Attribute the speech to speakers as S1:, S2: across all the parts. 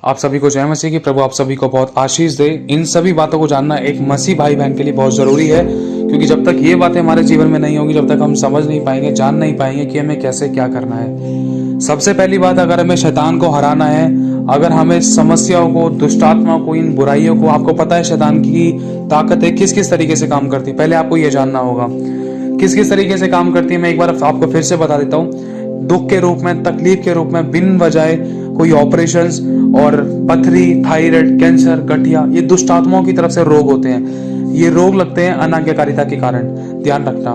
S1: आप सभी को जय मसीह की। प्रभु आप सभी को बहुत आशीष दे। इन सभी बातों को जानना एक मसीह भाई बहन के लिए बहुत ज़रूरी है, क्योंकि जब तक ये बातें हमारे जीवन में नहीं होगी, जब तक हम समझ नहीं पाएंगे, जान नहीं पाएंगे कि हमें कैसे क्या करना है। सबसे पहली बात, अगर हमें शैतान को हराना है, अगर हमें समस्याओं को, दुष्टात्मा को, इन बुराइयों को, आपको पता है शैतान की ताकतें किस किस तरीके से काम करती है, पहले आपको ये जानना होगा किस किस तरीके से काम करती है। मैं एक बार आपको फिर से बता देता हूँ। दुख के रूप में, तकलीफ के रूप में, बिन वजह कोई ऑपरेशंस और पथरी, थायराइड, कैंसर, गठिया, ये दुष्ट आत्माओं की तरफ से रोग होते हैं। ये रोग लगते हैं अनाज्ञाकारिता के कारण, ध्यान रखना।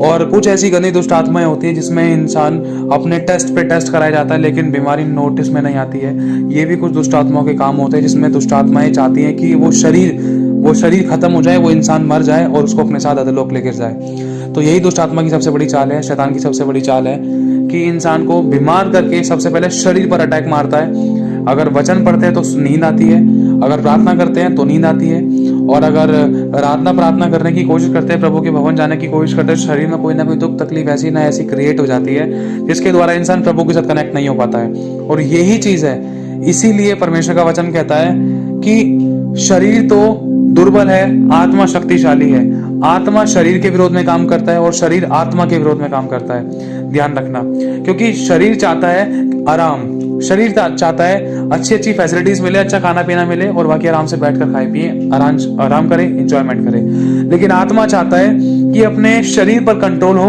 S1: और कुछ ऐसी गंदी दुष्ट आत्माएं होती है जिसमें इंसान अपने टेस्ट पे टेस्ट कराया जाता है, लेकिन बीमारी नोटिस में नहीं आती है। ये भी कुछ दुष्ट आत्माओं के काम होते हैं, जिसमें दुष्ट आत्माएं चाहती हैं कि वो शरीर खत्म हो जाए, वो इंसान मर जाए और उसको अपने साथ अधोलोक लेकर जाए। तो यही दुष्ट आत्मा की सबसे बड़ी चाल है, शैतान की सबसे बड़ी चाल है कि इंसान को बीमार करके सबसे पहले शरीर पर अटैक मारता है। अगर वचन पढ़ते हैं तो नींद आती है, अगर प्रार्थना करते हैं तो नींद आती है, और अगर प्रार्थना करने की कोशिश करते हैं, प्रभु के भवन जाने की कोशिश करते हैं, शरीर में कोई ना कोई दुख तकलीफ ऐसी ना ऐसी क्रिएट हो जाती है जिसके द्वारा इंसान प्रभु के साथ कनेक्ट नहीं हो पाता है। और यही चीज है, इसीलिए परमेश्वर का वचन कहता है कि शरीर तो दुर्बल है, आत्मा शक्तिशाली है। आत्मा शरीर के विरोध में काम करता है और शरीर आत्मा के विरोध में काम करता है, ध्यान रखना। क्योंकि शरीर चाहता है आराम, शरीर चाहता है अच्छी अच्छी फैसिलिटीज मिले, अच्छा खाना पीना मिले और बाकी आराम से बैठकर खाए पिए, आराम करे, एंजॉयमेंट करे। लेकिन आत्मा चाहता है कि अपने शरीर पर कंट्रोल हो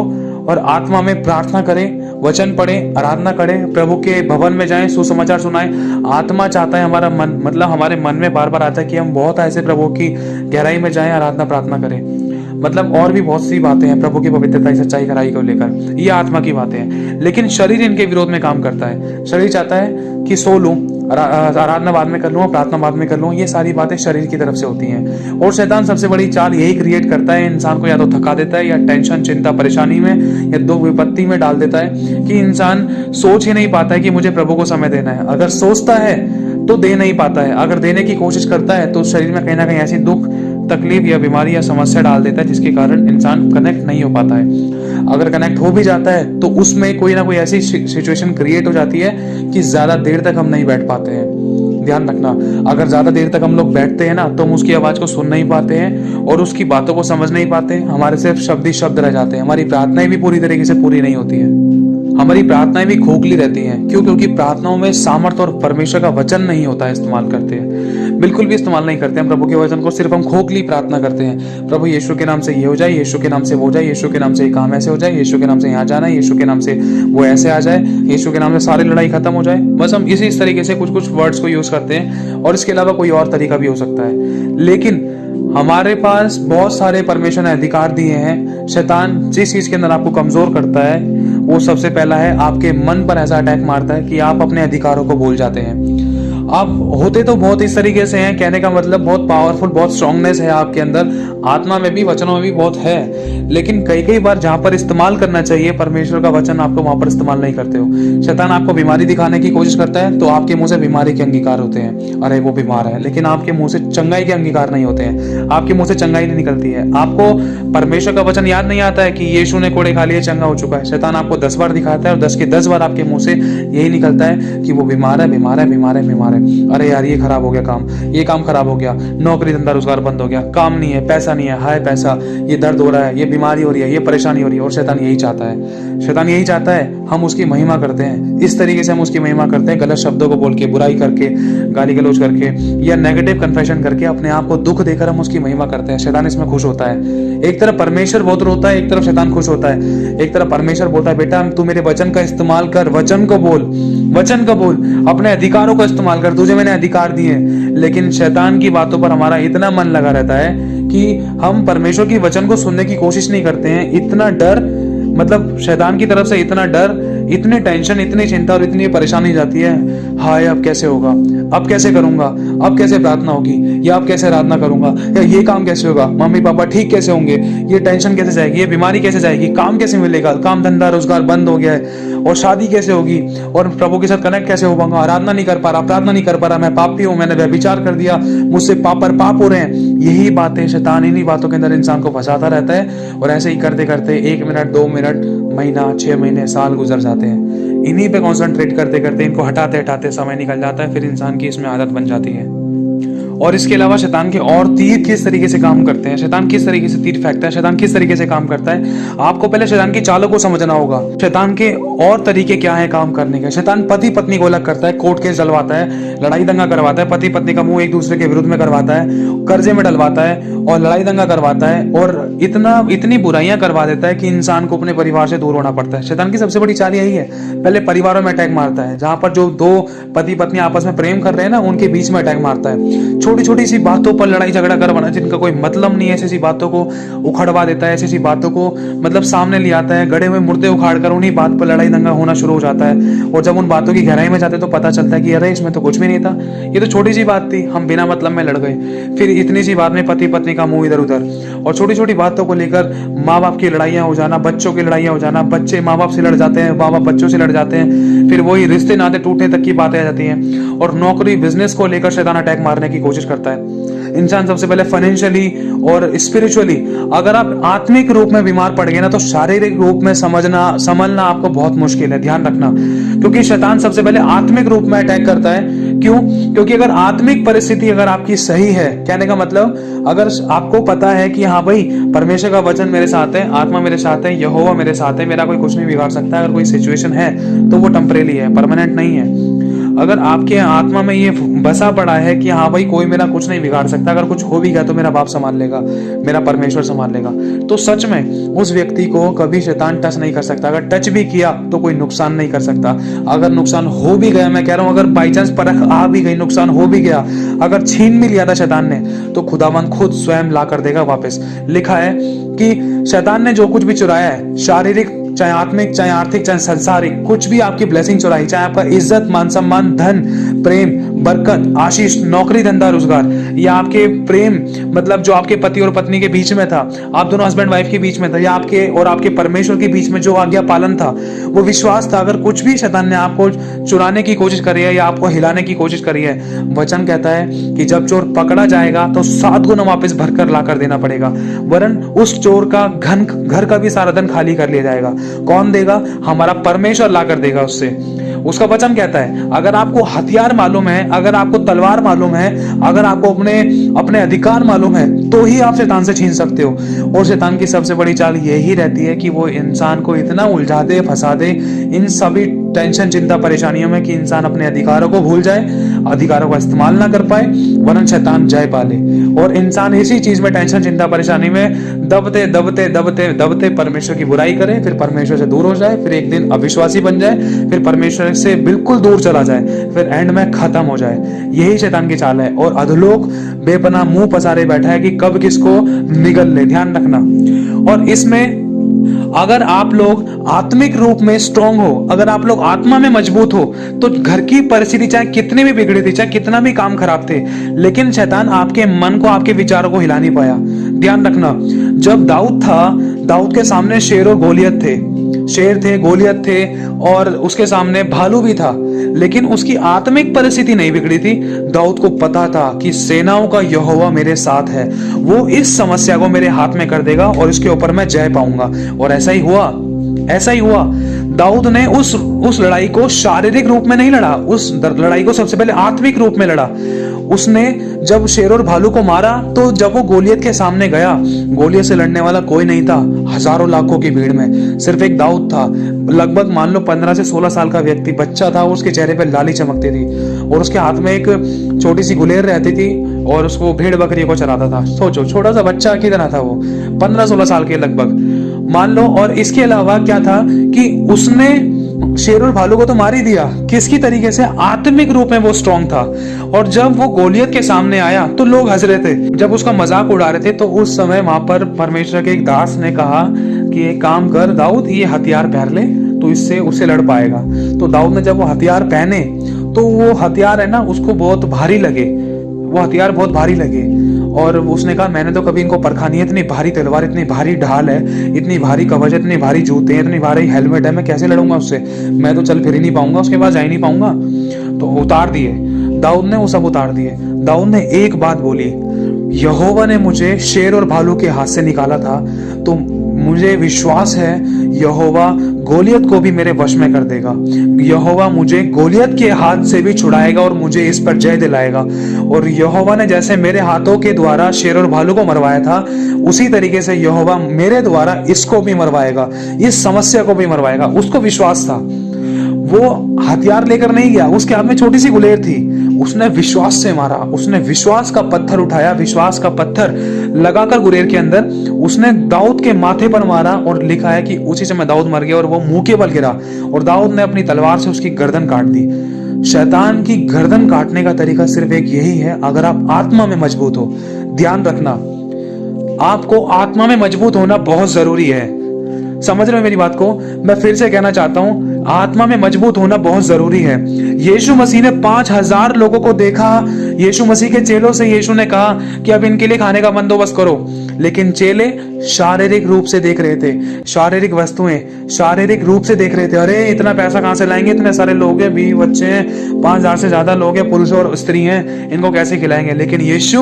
S1: और आत्मा में प्रार्थना करें, वचन पढ़ें, आराधना करें, प्रभु के भवन में जाएं, सुसमाचार सुनाएं। आत्मा चाहता है, हमारा मन, मतलब हमारे मन में बार बार आता है कि हम बहुत ऐसे प्रभु की गहराई में जाएं, आराधना प्रार्थना करें। मतलब और भी बहुत सी बातें हैं प्रभु की पवित्रता, सच्चाई, खराई को लेकर, ये आत्मा की बातें हैं। लेकिन शरीर इनके विरोध में काम करता है। शरीर चाहता है कि सो लूं, आराधना बाद में कर लूं, प्रार्थना बाद में कर लूं। ये सारी बातें शरीर की तरफ से होती हैं। और शैतान सबसे बड़ी चाल यही क्रिएट करता है, इंसान को या तो थका देता है, या टेंशन, चिंता, परेशानी में, या दुख विपत्ति में डाल देता है कि इंसान सोच ही नहीं पाता है कि मुझे प्रभु को समय देना है। अगर सोचता है तो दे नहीं पाता है, अगर देने की कोशिश करता है तो शरीर में कहीं ना कहीं ऐसी दुख, तकलीफ या बीमारी या समस्या डाल देता है जिसके कारण इंसान कनेक्ट नहीं हो पाता है। अगर कनेक्ट हो भी जाता है तो उसमें कोई ना कोई ऐसी सिचुएशन क्रिएट हो जाती है कि ज्यादा देर तक हम नहीं बैठ पाते हैं, ध्यान रखना। अगर ज्यादा देर तक हम लोग बैठते हैं ना, तो हम उसकी आवाज को सुन नहीं पाते हैं और उसकी बातों को समझ नहीं पाते। हमारे सिर्फ शब्द ही शब्द रह जाते हैं, हमारी प्रार्थनाएं भी पूरी तरीके से पूरी नहीं होती है, हमारी प्रार्थनाएं भी खोखली रहती हैं। क्यों? क्योंकि प्रार्थनाओं में सामर्थ और परमेश्वर का वचन नहीं होता है, इस्तेमाल करते हैं, बिल्कुल भी इस्तेमाल नहीं करते हैं प्रभु के वचन को। सिर्फ हम खोखली प्रार्थना करते हैं, प्रभु यीशु के नाम से ये हो जाए, यीशु के नाम से वो हो जाए, यीशु के नाम से ये काम ऐसे हो जाए, यीशु के नाम से यहाँ जाना है, यीशु के नाम से वो ऐसे आ जाए, यीशु के नाम से सारी लड़ाई खत्म हो जाए। बस हम इसी तरीके से कुछ कुछ वर्ड्स को यूज करते हैं, और इसके अलावा कोई और तरीका भी हो सकता है। लेकिन हमारे पास बहुत सारे परमेश्वर ने अधिकार दिए हैं। शैतान जिस चीज के अंदर आपको कमजोर करता है, वो सबसे पहला है, आपके मन पर ऐसा अटैक मारता है कि आप अपने अधिकारों को भूल जाते हैं। आप होते तो बहुत इस तरीके से हैं, कहने का मतलब बहुत पावरफुल, बहुत स्ट्रांगनेस है आपके अंदर, आत्मा में भी, वचनों में भी बहुत है। लेकिन कई कई बार जहां पर इस्तेमाल करना चाहिए परमेश्वर का वचन, आपको वहां पर इस्तेमाल नहीं करते हो। शैतान आपको बीमारी दिखाने की कोशिश करता है तो आपके मुंह से बीमारी के अंगीकार होते हैं, अरे वो बीमार है, लेकिन आपके मुंह से चंगाई के अंगीकार नहीं होते हैं, आपके मुंह से चंगाई नहीं निकलती है। आपको परमेश्वर का वचन याद नहीं आता है कि यीशु ने कोड़े खा लिए, चंगा हो चुका है। शैतान आपको 10 बार दिखाता है और 10 के 10 बार आपके मुंह से यही निकलता है कि वो बीमार है, बीमार है, बीमार है, बीमार है। अरे यार ये खराब हो गया काम, ये काम खराब हो गया, नौकरी धंधा रोजगार बंद हो गया, काम नहीं है, पैसा नहीं है, हाय पैसा, ये दर्द हो रहा है, ये बीमारी हो रही है, ये परेशानी हो रही है। और शैतान यही चाहता है, शैतान यही चाहता है हम उसकी महिमा करते हैं। इस तरीके से हम उसकी महिमा करते हैं, गलत शब्दों को बोल के, बुराई करके, गाली गलौज करके, या नेगेटिव कन्फेशन करके, अपने आप को दुख देकर हम उसकी महिमा करते हैं। शैतान इसमें खुश होता है। एक तरफ परमेश्वर बहुत रोता है, एक तरफ शैतान खुश होता है। एक तरफ परमेश्वर बोलता है, बेटा तू मेरे वचन का इस्तेमाल कर, वचन को बोल, वचन को बोल, अपने अधिकारों का इस्तेमाल कर, तुझे मैंने अधिकार दिए। लेकिन शैतान की बातों पर हमारा इतना मन लगा रहता है कि हम परमेश्वर की वचन को सुनने की कोशिश नहीं करते हैं। इतना डर, मतलब शैतान की तरफ से इतना डर, इतनी टेंशन, इतनी चिंता और इतनी परेशानी जाती है, हाय अब कैसे होगा, अब कैसे करूंगा, अब कैसे प्रार्थना होगी, या अब कैसे आराधना करूंगा, या ये काम कैसे होगा, मम्मी पापा ठीक कैसे होंगे, ये टेंशन कैसे जाएगी, ये बीमारी कैसे जाएगी, काम कैसे मिलेगा, काम धंधा रोजगार बंद हो गया है, और शादी कैसे होगी, और प्रभु के साथ कनेक्ट कैसे हो पाऊंगा, आराधना नहीं कर पा रहा, प्रार्थना नहीं कर पा रहा, मैं पापी हूं, मैंने व्यभिचार कर दिया, मुझसे पाप हो रहे हैं। यही बातें शैतान इन्हीं बातों के अंदर इंसान को फंसाता रहता है, और ऐसे ही करते करते 1 मिनट, 2 मिनट, महीना, 6 महीने, साल गुजर जाते हैं। इन्हीं पे कॉन्सेंट्रेट करते करते, इनको हटाते हटाते समय निकल जाता है, फिर इंसान की इसमें आदत बन जाती है। और इसके अलावा शैतान के और तीर किस तरीके से काम करते हैं, शैतान किस तरीके से तीर फेंकता है, शैतान किस तरीके से काम करता है, आपको पहले शैतान की चालों को समझना होगा। शैतान के और तरीके क्या है काम करने के। शैतान पति पत्नी को अलग करता है, कोर्ट केस डलवाता है, लड़ाई दंगा करवाता है, पति पत्नी का मुंह एक दूसरे के विरुद्ध में करवाता है, कर्जे में डलवाता है और लड़ाई दंगा करवाता है, और इतनी बुराइयां करवा देता है कि इंसान को अपने परिवार से दूर होना पड़ता है। शैतान की सबसे बड़ी चाल यही है, पहले परिवारों में अटैक मारता है, जहां पर जो दो पति पत्नी आपस में प्रेम कर रहे हैं ना, उनके बीच में अटैक मारता है। छोटी छोटी सी बातों पर लड़ाई झगड़ा करवाना, जिनका कोई मतलब नहीं है, ऐसी बातों को उखड़वा देता है, ऐसी बातों को मतलब सामने ले आता है, गड़े हुए मुर्दे उखाड़ कर उन्हीं बात पर लड़ाई दंगा होना शुरू हो जाता है। और जब उन बातों की गहराई में जाते तो पता चलता है कि अरे इसमें तो कुछ भी नहीं था, ये तो छोटी सी बात थी, हम बिना मतलब में लड़ गए। फिर इतनी सी बात में पति पत्नी का मुंह इधर उधर, और छोटी छोटी बातों को लेकर माँ बाप की लड़ाइयां हो जाना, बच्चों की लड़ाइयां हो जाना, बच्चे माँ बाप से लड़ जाते हैं, माँ बाप बच्चों से लड़ जाते हैं, फिर वही रिश्ते नाते टूटने तक की बातें आ जाती हैं। और नौकरी बिजनेस को लेकर शैतान अटैक मारने की कोशिश करता है। इंसान सबसे पहले फाइनेंशियली और स्पिरिचुअली, अगर आप आत्मिक रूप में बीमार पड़ गए ना, तो शारीरिक रूप में संभलना आपको बहुत मुश्किल है, ध्यान रखना। क्योंकि शैतान सबसे पहले आत्मिक रूप में अटैक करता है। क्यों? क्योंकि अगर आत्मिक परिस्थिति अगर आपकी सही है, कहने का मतलब अगर आपको पता है कि हाँ भाई परमेश्वर का वचन मेरे साथ है, आत्मा मेरे साथ है, यहोवा मेरे साथ है, मेरा कोई कुछ नहीं बिगाड़ सकता, अगर कोई सिचुएशन है तो वो टेम्परेरी है, परमानेंट नहीं है। अगर आपके आत्मा में ये बसा पड़ा है कि हाँ भाई कोई मेरा कुछ नहीं बिगाड़ सकता, अगर कुछ हो भी गया तो मेरा बाप संभाल लेगा, मेरा परमेश्वर संभाल लेगा, तो सच में उस व्यक्ति को कभी शैतान टच नहीं कर सकता। अगर टच भी किया तो कोई नुकसान नहीं कर सकता। अगर नुकसान हो भी गया, मैं कह रहा हूं अगर बाई चांस परख आ भी गई, नुकसान हो भी गया, अगर छीन भी लिया था शैतान ने, तो खुदावंद खुद स्वयं ला कर देगा वापस। लिखा है कि शैतान ने जो कुछ भी चुराया है, शारीरिक चाहे आत्मिक चाहे आर्थिक चाहे संसारिक, कुछ भी आपकी ब्लेसिंग चुराई, चाहे आपका इज्जत मान सम्मान धन प्रेम बरकत आशीष नौकरी धंधा रोजगार, या आपके प्रेम मतलब जो आपके पति और पत्नी के बीच में था, आप दोनों हस्बैंड वाइफ के बीच में था, या आपके और आपके परमेश्वर के बीच में जो आज्ञा पालन था, वो विश्वास था, अगर कुछ भी शैतान ने आपको चुराने की कोशिश करी है या आपको हिलाने की कोशिश करी है, वचन कहता है कि जब चोर पकड़ा जाएगा तो 7 गुना वापस भरकर ला कर देना पड़ेगा, वरन उस चोर का घर का भी सारा धन खाली कर लिया जाएगा। कौन देगा? हमारा परमेश्वर ला कर देगा उससे। उसका वचन कहता है अगर आपको हथियार मालूम है, अगर आपको तलवार मालूम है, अगर आपको अपने अधिकार मालूम है, तो ही आप शैतान से छीन सकते हो। और शैतान की सबसे बड़ी चाल यही रहती है कि वो इंसान को इतना उलझा दे, फंसा दे इन सभी टेंशन चिंता परेशानियों में कि इंसान अपने अधिकारों को भूल जाए, अधिकारों का इस्तेमाल ना कर पाए, वरन शैतान जय पा ले। और इंसान इसी चीज में टेंशन चिंता परेशानी में दबते दबते दबते दबते परमेश्वर की बुराई करे, फिर परमेश्वर से दूर हो जाए, फिर एक दिन अविश्वासी बन जाए, फिर परमेश्वर से बिल्कुल दूर चला जाए, फिर एंड में खत्म हो जाए। यही शैतान की चाल है। और अधलोक बेपनाह मुंह पसारे बैठा है कि कब किसको निगल ले, ध्यान रखना। और इसमें अगर आप लोग आत्मिक रूप में स्ट्रांग हो, अगर आप लोग आत्मा में मजबूत हो, तो घर की परिस्थिति चाहे कितनी भी बिगड़ी थी, चाहे कितना भी काम खराब थे, लेकिन शैतान आपके मन को आपके विचारों को हिला नहीं पाया। ध्यान रखना, जब दाऊद था, दाऊद के सामने शेर और गोलियत थे, शेर थे गोलियत थे और उसके सामने भालू भी था, लेकिन उसकी आत्मिक परिस्थिति नहीं बिगड़ी थी। दाऊद को पता था कि सेनाओं का यहोवा मेरे साथ है, वो इस समस्या को मेरे हाथ में कर देगा और इसके ऊपर मैं जय पाऊंगा। और ऐसा ही हुआ, ऐसा ही हुआ। दाऊद ने उस लड़ाई को शारीरिक रूप में नहीं लड़ा, उस लड़ाई को सबसे पहले आत्मिक रूप में लड़ा। उसने जब शेर और भालू को मारा, तो जब वो गोलियत के सामने गया, गोलियत से लड़ने वाला कोई नहीं था, हजारों लाखों की भीड़ में सिर्फ एक दाऊद था। लगभग मान लो 15 से 16 साल का व्यक्ति, बच्चा था, उसके चेहरे पे लाली चमकती थी और उसके हाथ में एक छोटी सी गुलेर रहती थी और उसको भेड़ बकरी को चराता था। सोचो, छोटा सा बच्चा की तरह था वो, 15-16 साल के लगभग मान लो। और इसके अलावा क्या था कि उसने शेर और भालू को तो मार ही दिया, किसकी तरीके से? आत्मिक रूप में वो स्ट्रांग था। और जब वो गोलियत के सामने आया तो लोग हंस रहे थे, जब उसका मजाक उड़ा रहे थे, तो उस समय वहां पर परमेश्वर के एक दास ने कहा कि एक काम कर दाऊद, ये हथियार पहन ले, तो इससे उससे लड़ पाएगा। तो दाऊद ने जब वो हथियार पहने, तो वो हथियार है ना उसको बहुत भारी लगे, वो हथियार बहुत भारी लगे। और उसने कहा मैंने तो कभी इनको परखा नहीं है, इतनी भारी तलवार, इतनी भारी ढाल है, इतनी भारी कवच, इतनी भारी जूते हैं, इतनी भारी हेलमेट है, मैं कैसे लड़ूंगा उससे? मैं तो चल फिर ही नहीं पाऊंगा, उसके पास जा ही नहीं पाऊंगा। तो उतार दिए दाऊद ने, वो सब उतार दिए। दाऊद ने एक बात बोली, यहोवा ने मुझे शेर और भालू के हाथ से निकाला था, तो मुझे विश्वास है यहोवा गोलियत को भी मेरे वश में कर देगा। यहोवा मुझे गोलियत के हाथ से भी छुड़ाएगा और मुझे इस पर जय दिलाएगा। और यहोवा ने जैसे मेरे हाथों के द्वारा शेर और भालू को मरवाया था, उसी तरीके से यहोवा मेरे द्वारा इसको भी मरवाएगा, इस समस्या को भी मरवाएगा। उसको विश्वास था, वो हथियार लेकर नहीं गया, उसके हाथ में छोटी सी गुलेर थी, उसने विश्वास से मारा। उसने विश्वास का पत्थर उठाया, विश्वास का पत्थर लगाकर गुलेर के अंदर उसने दाऊद के माथे पर मारा। और लिखा है कि उसी समय दाऊद मर गया और वो मुंह के बल गिरा और दाऊद ने अपनी तलवार से उसकी गर्दन काट दी। शैतान की गर्दन काटने का तरीका सिर्फ एक यही है, अगर आप आत्मा में मजबूत हो। ध्यान रखना, आपको आत्मा में मजबूत होना बहुत जरूरी है। समझ रहे हो मेरी बात को? मैं फिर से कहना चाहता हूं, आत्मा में मजबूत होना बहुत जरूरी है। यीशु मसीह ने 5000 लोगों को देखा। यीशु मसीह के चेलों से यीशु ने कहा कि अब इनके लिए खाने का बंदोबस्त करो, लेकिन चेले शारीरिक रूप से देख रहे थे, शारीरिक वस्तुएं शारीरिक रूप से देख रहे थे। अरे इतना पैसा कहां से लाएंगे, इतने सारे लोग हैं, 20 बच्चे हैं, 5000 से ज्यादा लोग हैं, पुरुष और स्त्री हैं, इनको कैसे खिलाएंगे। लेकिन यीशु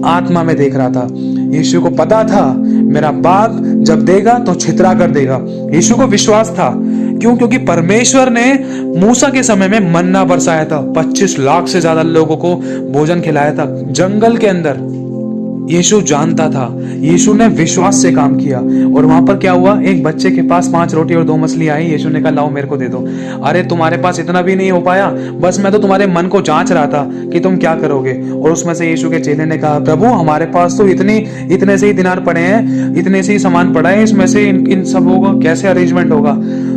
S1: आत्मा में देख रहा था। यीशु को पता था मेरा बाप जब देगा तो छितरा कर देगा। यीशु को विश्वास था। क्यों? क्योंकि परमेश्वर ने मूसा के समय में मन्ना बरसाया था, 25 लाख से ज्यादा लोगों को भोजन खिलाया था जंगल के अंदर। यीशु जानता था, यीशु ने विश्वास से काम किया। और वहां पर क्या हुआ, एक बच्चे के पास 5 रोटी और 2 मछली आई। यीशु ने कहा लाओ मेरे को दे दो। अरे तुम्हारे पास इतना भी नहीं हो पाया, बस मैं तो तुम्हारे मन को जांच रहा था कि तुम क्या करोगे। और उसमें से यीशु के चेले ने कहा प्रभु हमारे पास तो इतने से ही दिनार पड़े हैं, इतने से ही सामान पड़ा है, इसमें से इन सबों का कैसे अरेंजमेंट होगा।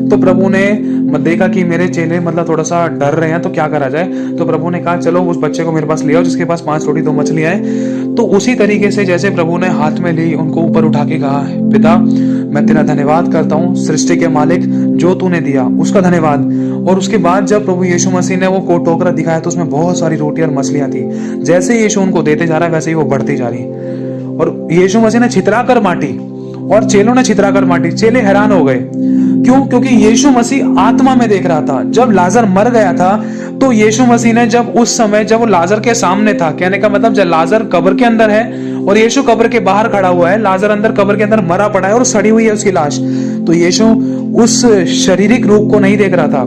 S1: तो प्रभु ने देखा कि मेरे चेले थोड़ा सा डर रहे हैं, तो क्या करा जाए। तो प्रभु ने कहा चलो उस बच्चे को मेरे पास ले आओ जिसके पास 5 रोटी 2 मछलियां हैं। तो उसी तरीके से जैसे प्रभु ने हाथ में ली, उनको ऊपर उठा के कहा पिता मैं तेरा धन्यवाद करता हूँ, सृष्टि के मालिक जो तूने दिया उसका धन्यवाद। और उसके बाद जब प्रभु यीशु मसीह ने वो टोकरा दिखाया तो उसमें बहुत सारी रोटी और मछलियां थी। जैसे यीशु उनको देते जा रहा है वैसे ही वो बढ़ती जा रही। और यीशु मसीह ने छितरा कर माटी और चेलों ने छितरा कर माटी। चेले हैरान हो गए। क्यों? क्योंकि यीशु मसीह आत्मा में देख रहा था। जब लाजर मर गया था तो यीशु मसीह ने जब उस समय जब वो लाजर के सामने था, कहने का मतलब जब लाजर कब्र के अंदर है और यीशु कब्र के बाहर खड़ा हुआ है, लाजर अंदर कब्र के अंदर मरा पड़ा है और सड़ी हुई है उसकी लाश, तो यीशु उस शारीरिक रूप को नहीं देख रहा था।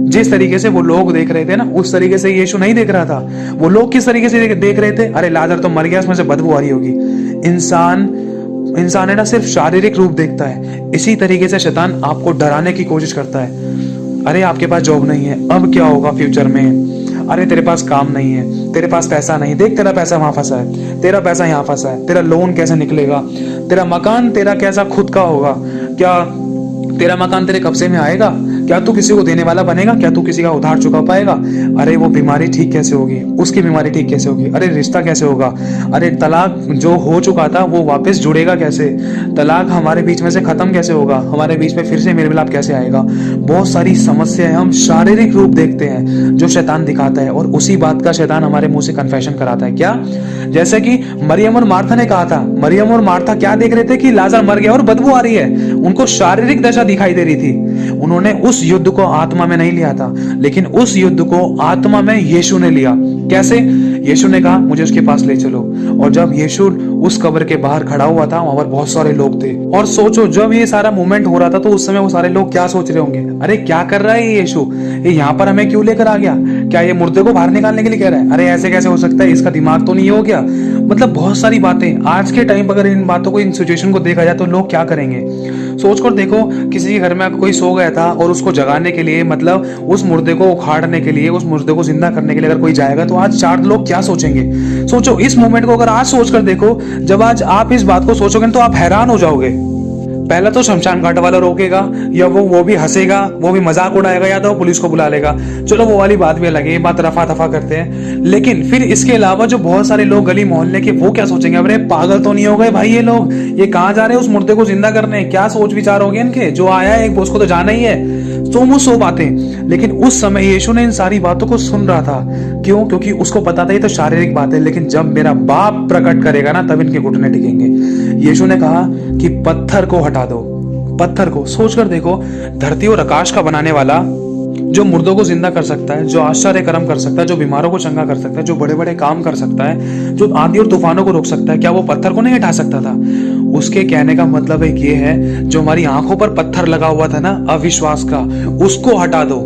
S1: जिस तरीके से वो लोग देख रहे थे ना, उस तरीके से यीशु नहीं देख रहा था। वो लोग किस तरीके से देख रहे थे, अरे लाजर तो मर गया, उसमें से बदबू आ रही होगी। इंसान है ना, सिर्फ शारीरिक रूप देखता है। इसी तरीके से शैतान आपको डराने की कोशिश करता है। अरे आपके पास जॉब नहीं है, अब क्या होगा फ्यूचर में। अरे तेरे पास काम नहीं है, तेरे पास पैसा नहीं, देख तेरा पैसा वहां फंसा है, तेरा पैसा यहाँ फंसा है, तेरा लोन कैसे निकलेगा, तेरा मकान तेरा कैसा खुद का होगा, क्या तेरा मकान तेरे कब्जे में आएगा, क्या तू किसी को देने वाला बनेगा, क्या तू किसी का उधार चुका पाएगा। अरे वो बीमारी ठीक कैसे होगी, उसकी बीमारी ठीक कैसे होगी, अरे रिश्ता कैसे होगा, अरे तलाक जो हो चुका था वो वापस जुड़ेगा कैसे, तलाक हमारे बीच में से खत्म कैसे होगा, हमारे बीच में फिर से मेल मिलाप कैसे आएगा। बहुत सारी समस्याएं हम शारीरिक रूप देखते हैं जो शैतान दिखाता है, और उसी बात का शैतान हमारे मुंह से कन्फेशन कराता है। क्या? जैसे कि मरियम और मार्था ने कहा था। मरियम और मार्था क्या देख रहे थे कि लाजर मर गया और बदबू आ रही है, उनको शारीरिक दशा दिखाई दे रही थी। उन्होंने उस युद्ध को आत्मा में नहीं लिया था, लेकिन उस युद्ध को आत्मा में यीशु ने लिया। कैसे? यीशु ने कहा मुझे उसके पास ले चलो। और जब यीशु उस कब्र के बाहर खड़ा हुआ था, वहां पर बहुत सारे लोग थे। और सोचो जब ये सारा मूवमेंट हो रहा था तो उस समय वो सारे लोग क्या सोच रहे होंगे, अरे क्या कर रहा है ये यीशु, ये यहाँ पर हमें क्यों लेकर आ गया, क्या ये मुर्दे को बाहर निकालने के लिए कह रहा है, अरे ऐसे कैसे हो सकता है, इसका दिमाग तो नहीं हो गया। मतलब बहुत सारी बातें आज के टाइम पर अगर इन बातों को, इन सिचुएशन को देखा जाए तो लोग क्या करेंगे। सोचकर देखो, किसी के घर में कोई सो गया था और उसको जगाने के लिए, मतलब उस मुर्दे को उखाड़ने के लिए, उस मुर्दे को जिंदा करने के लिए अगर कोई जाएगा तो आज 4 लोग क्या सोचेंगे। सोचो इस मोमेंट को अगर आज सोचकर देखो, जब आज आप इस बात को सोचोगे तो आप हैरान हो जाओगे। पहला तो शमशान घाट वाला रोकेगा, या वो भी हंसेगा, वो भी मजाक उड़ाएगा, या तो पुलिस को बुला लेगा। चलो वो वाली बात भी अलग है, ये बात रफा दफा करते हैं। लेकिन फिर इसके अलावा जो बहुत सारे लोग गली मोहल्ले के, वो क्या सोचेंगे, अरे पागल तो नहीं हो गए भाई ये लोग, ये कहाँ जा रहे हैं उस मुर्दे को जिंदा करने, क्या सोच विचार हो गए इनके, जो आया है उसको तो जाना ही है। सो बातें। लेकिन उस समय यीशु ने इन सारी बातों को सुन रहा था। क्यों? क्योंकि उसको पता था ये तो शारीरिक बात है, लेकिन जब मेरा बाप प्रकट करेगा ना तब इनके घुटने टिकेंगे। यीशु ने कहा कि पत्थर को हटा दो। पत्थर को, सोचकर देखो, धरती और आकाश का बनाने वाला, जो मुर्दों को जिंदा कर सकता है, जो आश्चर्य कर्म कर सकता है, जो बीमारों को चंगा कर सकता है, जो बड़े बड़े काम कर सकता है, जो आंधी और तूफानों को रोक सकता है, क्या वो पत्थर को नहीं हटा सकता था? उसके कहने का मतलब एक ये है, जो हमारी आंखों पर पत्थर लगा हुआ था ना अविश्वास का, उसको हटा दो।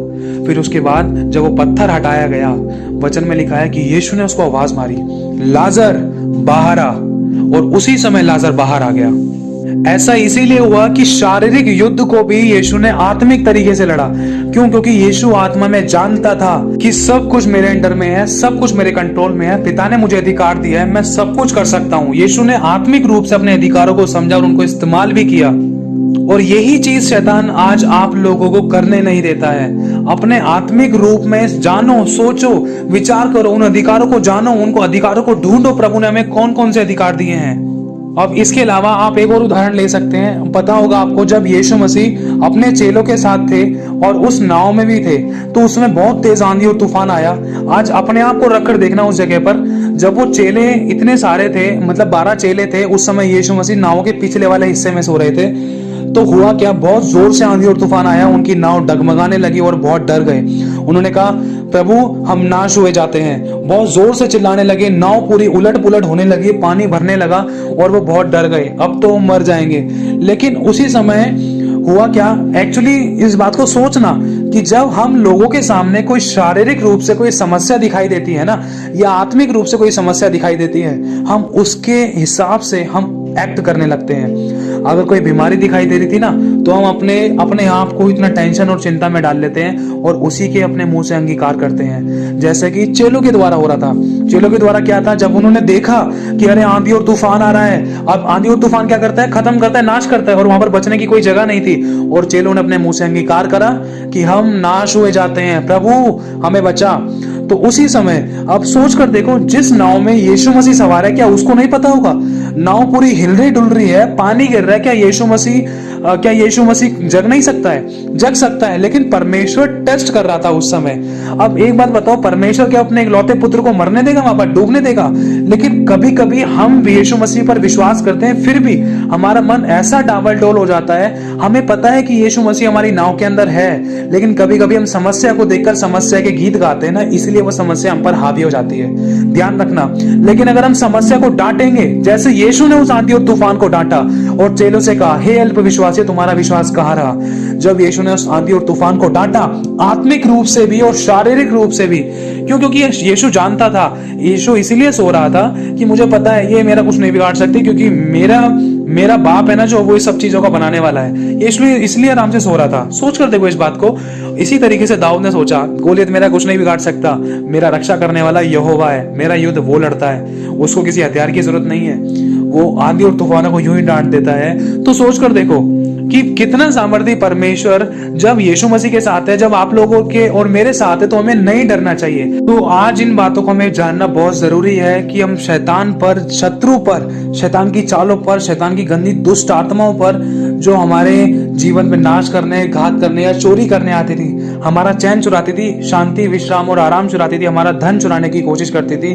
S1: फिर उसके बाद जब वो पत्थर हटाया गया, वचन में लिखा है कि यीशु ने उसको आवाज मारी, लाजर बाहर आ, और उसी समय लाजर बाहर आ गया। ऐसा इसीलिए हुआ कि शारीरिक युद्ध को भी यीशु ने आत्मिक तरीके से लड़ा। क्यों? क्योंकि यीशु आत्मा में जानता था कि सब कुछ मेरे अंडर में है, सब कुछ मेरे कंट्रोल में है, पिता ने मुझे अधिकार दिया है, मैं सब कुछ कर सकता हूं। यीशु ने आत्मिक रूप से अपने अधिकारों को समझा और उनको इस्तेमाल भी किया। और यही चीज शैतान आज आप लोगों को करने नहीं देता है। अपने आत्मिक रूप में जानो, सोचो, विचार करो, उन अधिकारों को जानो, उनको अधिकारों को ढूंढो, प्रभु ने हमें कौन कौन से अधिकार दिए हैं। अब इसके अलावा आप एक और उदाहरण ले सकते हैं। पता होगा आपको, जब यीशु मसीह अपने चेलों के साथ थे और उस नाव में भी थे, तो उसमें बहुत तेज आंधी और तूफान आया। आज अपने आप को रखकर देखना उस जगह पर, जब वो चेले इतने सारे थे, मतलब 12 चेले थे, उस समय यीशु मसीह नाव के पिछले वाले हिस्से में सो रहे थे। तो हुआ क्या, बहुत जोर से आंधी और तूफान आया, उनकी नाव डगमगाने लगी और बहुत डर गए। उन्होंने कहा, प्रभु हम नाश हुए जाते हैं। बहुत जोर से चिल्लाने लगे, नाव पूरी उलट पुलट होने लगी, पानी भरने लगा और वो बहुत डर गए, अब तो मर जाएंगे। लेकिन उसी समय हुआ क्या, एक्चुअली इस बात को सोचना कि जब हम लोगों के सामने कोई शारीरिक रूप से कोई समस्या दिखाई देती है ना, या आत्मिक रूप से कोई समस्या दिखाई देती है, हम उसके हिसाब से हम एक्ट करने लगते हैं। अगर कोई बीमारी दिखाई दे रही थी ना, तो हम अपने आप को इतना टेंशन और चिंता में डाल लेते हैं और उसी के अपने मुंह से अंगीकार करते हैं। जैसे कि चेलों के द्वारा हो रहा था। चेलों के द्वारा क्या था, जब उन्होंने देखा कि अरे आंधी और तूफान आ रहा है, अब आंधी और तूफान क्या करता है, खत्म करता है, नाश करता है, और वहां पर बचने की कोई जगह नहीं थी। और चेलों ने अपने मुंह से अंगीकार करा कि हम नाश हुए जाते हैं, प्रभु हमें बचा। तो उसी समय अब सोच कर देखो, जिस नाव में यीशु मसीह सवार है, क्या उसको नहीं पता होगा नाव पूरी हिल रही डुल रही है, पानी गिर रहा है, क्या यीशु मसीह जग नहीं सकता है? जग सकता है, लेकिन परमेश्वर टेस्ट कर रहा था उस समय। अब एक बात बताओ, परमेश्वर क्या अपने इकलौते पुत्र को मरने देगा, वहां पर डूबने देगा? लेकिन कभी कभी हम यीशु मसीह पर विश्वास करते हैं, फिर भी हमारा मन ऐसा डावाडोल हो जाता है। हमें पता है कि यीशु मसीह हमारी नाव के अंदर है, लेकिन कभी कभी हम समस्या को देखकर समस्या के गीत गाते हैं ना, इसलिए वो समस्या हम पर हावी हो जाती है। ध्यान रखना। लेकिन अगर हम समस्या को डांटेंगे, जैसे यीशु ने उस आंधी और तूफान को डांटा और चेलों से कहा, हे अल्प विश्वासी, तुम्हारा विश्वास कहाँ रहा? जब यीशु ने उस आंधी और तूफान को डांटा, आत्मिक रूप से भी और शारीरिक रूप से भी, क्योंकि यीशु जानता था, यीशु इसलिए सो रहा था कि मुझे पता है ये मेरा कुछ नहीं बिगाड़ सकती, क्योंकि मेरा बाप है ना जो, वो इस सब चीजों का बनाने वाला है। इसलिए आराम से सो रहा था। सोच कर देखो इस बात को। इसी तरीके से दाऊद ने सोचा, गोलियत मेरा कुछ नहीं बिगाड़ सकता, मेरा रक्षा करने वाला यहोवा है, मेरा युद्ध वो लड़ता है, उसको किसी हथियार की जरूरत नहीं है, वो आंधी और तूफानों को यूं ही डांट देता है। तो सोच कर देखो कि कितना सामर्थ्य परमेश्वर जब यीशु मसीह के साथ है, जब आप लोगों के और मेरे साथ है, तो हमें नहीं डरना चाहिए। तो आज इन बातों को हमें जानना बहुत जरूरी है कि हम शैतान पर, शत्रु पर, शैतान की चालों पर, शैतान की गंदी दुष्ट आत्माओं पर, जो हमारे जीवन में नाश करने, घात करने या चोरी करने आती थी, हमारा चैन चुराती थी, शांति, विश्राम और आराम चुराती थी, हमारा धन चुराने की कोशिश करती थी,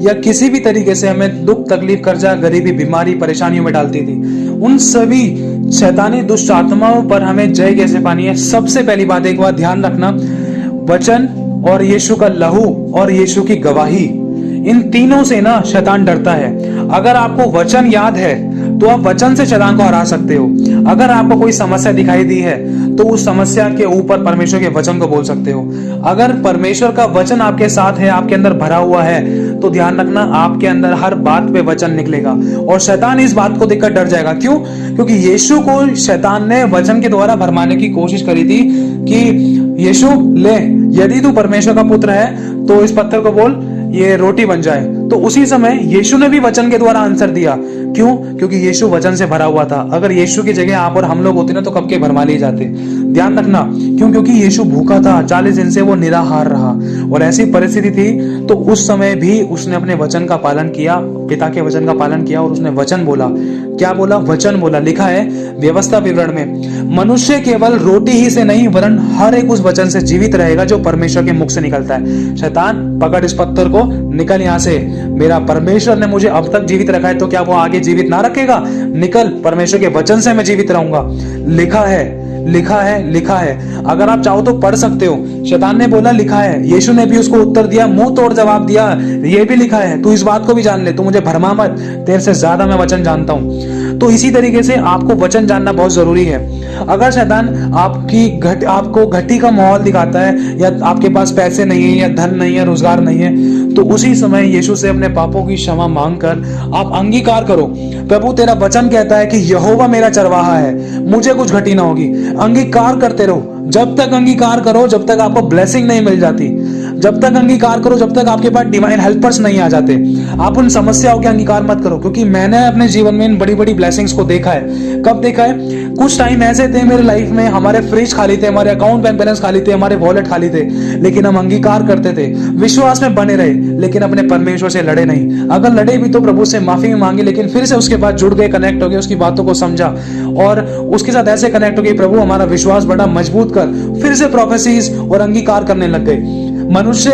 S1: या किसी भी तरीके से हमें दुख, तकलीफ, कर्जा, गरीबी, बीमारी, परेशानियों में डालती थी, उन सभी शैतानी दुष्ट आत्माओं पर हमें जय कैसे पानी है? सबसे पहली बात, एक बात ध्यान रखना, वचन और यीशु का लहू और यीशु की गवाही, इन तीनों से ना शैतान डरता है। अगर आपको वचन याद है तो आप वचन से शैतान को हरा सकते हो। अगर आपको कोई समस्या दिखाई दी है तो उस समस्या के ऊपर परमेश्वर के वचन को बोल सकते हो। अगर परमेश्वर का वचन आपके साथ है, आपके अंदर भरा हुआ है, तो ध्यान रखना, आपके अंदर हर बात पे वचन निकलेगा और शैतान इस बात को देखकर डर जाएगा। क्यों? क्योंकि यीशु को शैतान ने वचन के द्वारा भरमाने की कोशिश करी थी कि यीशु ले, यदि तू परमेश्वर का पुत्र है तो इस पत्थर को बोल ये रोटी बन जाए। तो उसी समय यीशु ने भी वचन के द्वारा आंसर दिया। क्यों? क्योंकि यीशु वचन से भरा हुआ था। अगर यीशु की जगह आप और हम लोग होते ना, तो कब के भरमा लिए जाते। ध्यान रखना, क्यों? क्योंकि यीशु भूखा था, 40 दिन से वो निराहार रहा और ऐसी परिस्थिति थी, तो उस समय भी उसने अपने वचन का पालन किया, पिता के वचन का पालन किया और उसने वचन बोला। क्या बोला? वचन बोला। लिखा है व्यवस्था विवरण में, मनुष्य केवल रोटी ही से नहीं वरन हर एक उस वचन से जीवित रहेगा जो परमेश्वर के मुख से निकलता है। शैतान, पकड़ इस पत्थर को, निकल यहां से। मेरा परमेश्वर ने मुझे अब तक जीवित रखा है, तो क्या वो आगे जीवित ना रखेगा? निकल, परमेश्वर के वचन से मैं जीवित रहूंगा। लिखा है, लिखा है, लिखा है। अगर आप चाहो तो पढ़ सकते हो। शैतान ने बोला लिखा है, यीशु ने भी उसको उत्तर दिया, मुंह तोड़ जवाब दिया, ये भी लिखा है। तू इस बात को भी जान ले, तू मुझे भरमा मत, तेरे से ज्यादा मैं वचन जानता हूं। तो इसी तरीके से आपको वचन जानना बहुत जरूरी है। अगर शैतान आपको घटी का माहौल दिखाता है, या आपके पास पैसे नहीं है, या धन नहीं है, रोजगार नहीं है, तो उसी समय यीशु से अपने पापों की क्षमा मांगकर आप अंगीकार करो, प्रभु तेरा वचन कहता है कि यहोवा मेरा चरवाहा है, मुझे कुछ घटी ना होगी। अंगीकार करते रहो, जब तक अंगीकार करो जब तक आपको ब्लेसिंग नहीं मिल जाती, जब तक अंगीकार करो जब तक आपके पास डिवाइन हेल्पर्स नहीं आ जाते। आप उन समस्याओं के अंगीकार मत करो, क्योंकि मैंने अपने जीवन में इन बड़ी बड़ी ब्लेसिंग्स को देखा है। कब देखा है? कुछ टाइम ऐसे थे मेरे लाइफ में, हमारे फ्रिज खाली थे, हमारे अकाउंट बैंक बैलेंस खाली थे, हमारे वॉलेट खाली थे, लेकिन हम अंगीकार करते थे, विश्वास में बने रहे, लेकिन अपने परमेश्वर से लड़े नहीं। अगर लड़े भी तो प्रभु से माफी मांगी, लेकिन फिर से उसके बाद जुड़ गए, कनेक्ट हो गए, उसकी बातों को समझा और उसके साथ ऐसे कनेक्ट हो गए, प्रभु हमारा विश्वास बड़ा मजबूत कर, फिर से प्रोफेसीज और अंगीकार करने लग गए। मनुष्य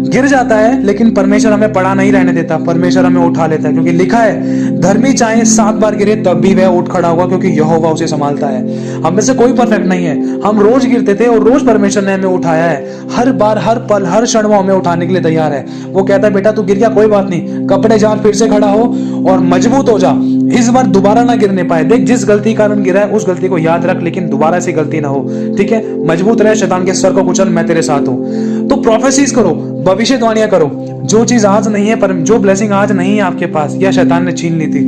S1: गिर जाता है लेकिन परमेश्वर हमें पड़ा नहीं रहने देता, परमेश्वर हमें उठा लेता है, क्योंकि लिखा है धर्मी चाहे 7 बार गिरे तब भी वह उठ खड़ा होगा, क्योंकि यहोवा उसे संभालता है। हम में से कोई परफेक्ट नहीं है, हम रोज गिरते थे और रोज परमेश्वर ने हमें उठाया है। हर बार, हर पल, हर क्षण वो हमें उठाने के लिए तैयार है। वो कहता है बेटा तू गिर गया, कोई बात नहीं, कपड़े झाड़, फिर से खड़ा हो और मजबूत हो जा, इस बार दोबारा ना गिरने पाए। देख जिस गलती कारण गिरा है उस गलती को याद रख, लेकिन दोबारा ऐसी गलती ना हो, ठीक है? मजबूत रहे, शैतान के सर को कुचल, मैं तेरे साथ हूं। तो प्रोफेसीज करो, भविष्यवाणियां करो। जो चीज आज नहीं है, पर जो ब्लेसिंग आज नहीं है आपके पास, या शैतान ने छीन ली थी,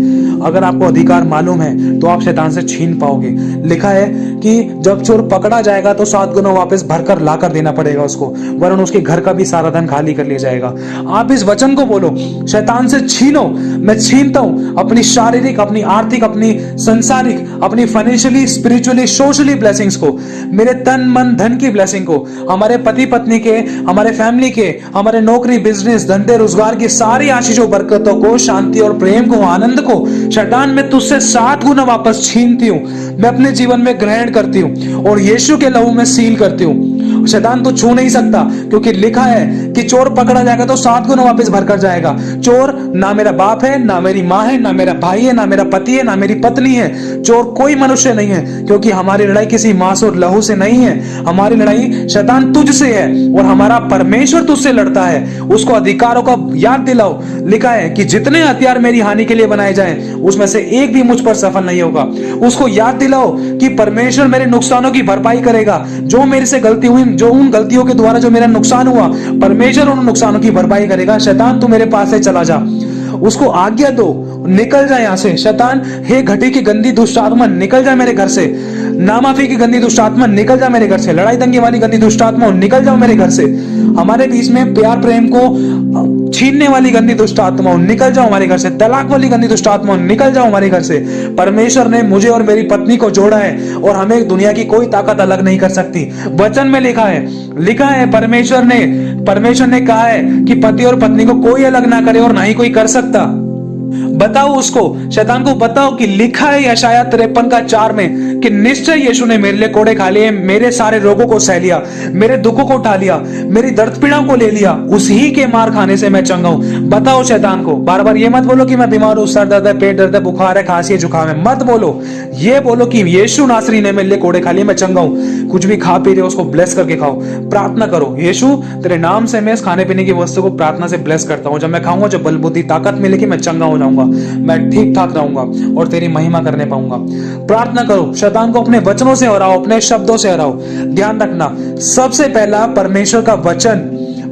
S1: अगर आपको अधिकार मालूम है तो आप शैतान से छीन पाओगे। लिखा है कि जब चोर पकड़ा जाएगा तो 7 गुना वापस भरकर लाकर देना पड़ेगा उसको, वरन उसके घर का भी सारा धन खाली कर लिया जाएगा। आप इस वचन को बोलो, शैतान से छीनो। मैं छीनता हूं अपनी शारीरिक, अपनी आर्थिक, अपनी संसारिक, अपनी फाइनेंशियली, स्पिरिचुअली, सोशली ब्लेसिंग्स को, मेरे तन मन धन की ब्लेसिंग को, हमारे पति पत्नी के, हमारे फैमिली के, हमारे नौकरी, बिजनेस, धंधे, रोजगार की सारी आशीषों, बरकतों को, शांति और प्रेम को, आनंद को शैतान में तुझसे 7 गुना वापस छीनती हूं, मैं अपने जीवन में ग्रहण करती हूं और यीशु के लहू में सील करती हूं। शैतान तो छू नहीं सकता, क्योंकि लिखा है कि चोर पकड़ा जाएगा तो 7 गुना वापस भरकर जाएगा। चोर ना मेरा बाप है, ना मेरी माँ है, ना मेरा भाई है, ना मेरा पति है, ना मेरी पत्नी है। चोर कोई मनुष्य नहीं है, क्योंकि हमारी लड़ाई किसी मांस और लहू से नहीं है, हमारी लड़ाई शैतान तुझसे है और हमारा परमेश्वर तुझसे लड़ता है। उसको अधिकारों का याद दिलाओ। लिखा है कि जितने हथियार मेरी हानि के लिए बनाए जाएं, उसमें से एक भी मुझ पर सफल नहीं होगा। उसको याद दिलाओ कि परमेश्वर मेरे नुकसानों की भरपाई करेगा। जो मेरे से गलती हुई, जो उन गलतियों के द्वारा जो मेरा नुकसान हुआ, परमेश्वर उन नुकसानों की भरपाई करेगा। शैतान तू मेरे पास से चला जा, उसको आज्ञा दो, निकल जा यहां से। शैतान, हे घटी की गंदी दुष्ट आत्मा, निकल जा मेरे घर से। नामाफी की गंदी दुष्ट आत्मा, निकल जा मेरे घर से। लड़ाई दंगे वाली गंदी दुष्ट आत्मा, निकल जाओ मेरे घर से। हमारे बीच में प्यार प्रेम को छीनने वाली गंदी दुष्ट आत्मा, निकल जाओ हमारे घर से। तलाक वाली गंदी दुष्ट आत्मा, निकल जाओ हमारे घर से। परमेश्वर ने मुझे और मेरी पत्नी को जोड़ा है और हमें दुनिया की कोई ताकत अलग नहीं कर सकती। वचन में लिखा है परमेश्वर ने कहा है कि पति और पत्नी को कोई अलग ना करे और ना ही कोई कर सकता। बताओ उसको, शैतान को बताओ कि लिखा है यशाया 53:4 में कि निश्चय यीशु ने मेरे लिए कोड़े खा लिए, मेरे सारे रोगों को सह लिया, मेरे दुखों को उठा लिया, मेरी दर्द पीड़ाओं को ले लिया, उसी के मार खाने से मैं चंगा हूं। बताओ शैतान को, बार बार ये मत बोलो कि मैं बीमार हूं, सर दर्द है, पेट दर्द है, बुखार है, खांसी है, जुकाम है, मत बोलो। ये बोलो कि यीशु नासरी ने मेरे लिए कोड़े खा लिए, मैं चंगा हूं। कुछ भी खा पी रहे हो उसको ब्लेस करके खाओ, प्रार्थना करो, यीशु तेरे नाम से मैं इस खाने पीने की वस्तु को प्रार्थना से ब्लेस करता हूं। जब मैं खाऊंगा, जब बल बुद्धि ताकत मिलेगी, मैं चंगा हो जाऊंगा, मैं ठीक ठाक रहूंगा और तेरी महिमा करने पाऊंगा। प्रार्थना करो, शैतान को अपने वचनों से हराओ, अपने शब्दों से हराओ। ध्यान रखना, सबसे पहला परमेश्वर का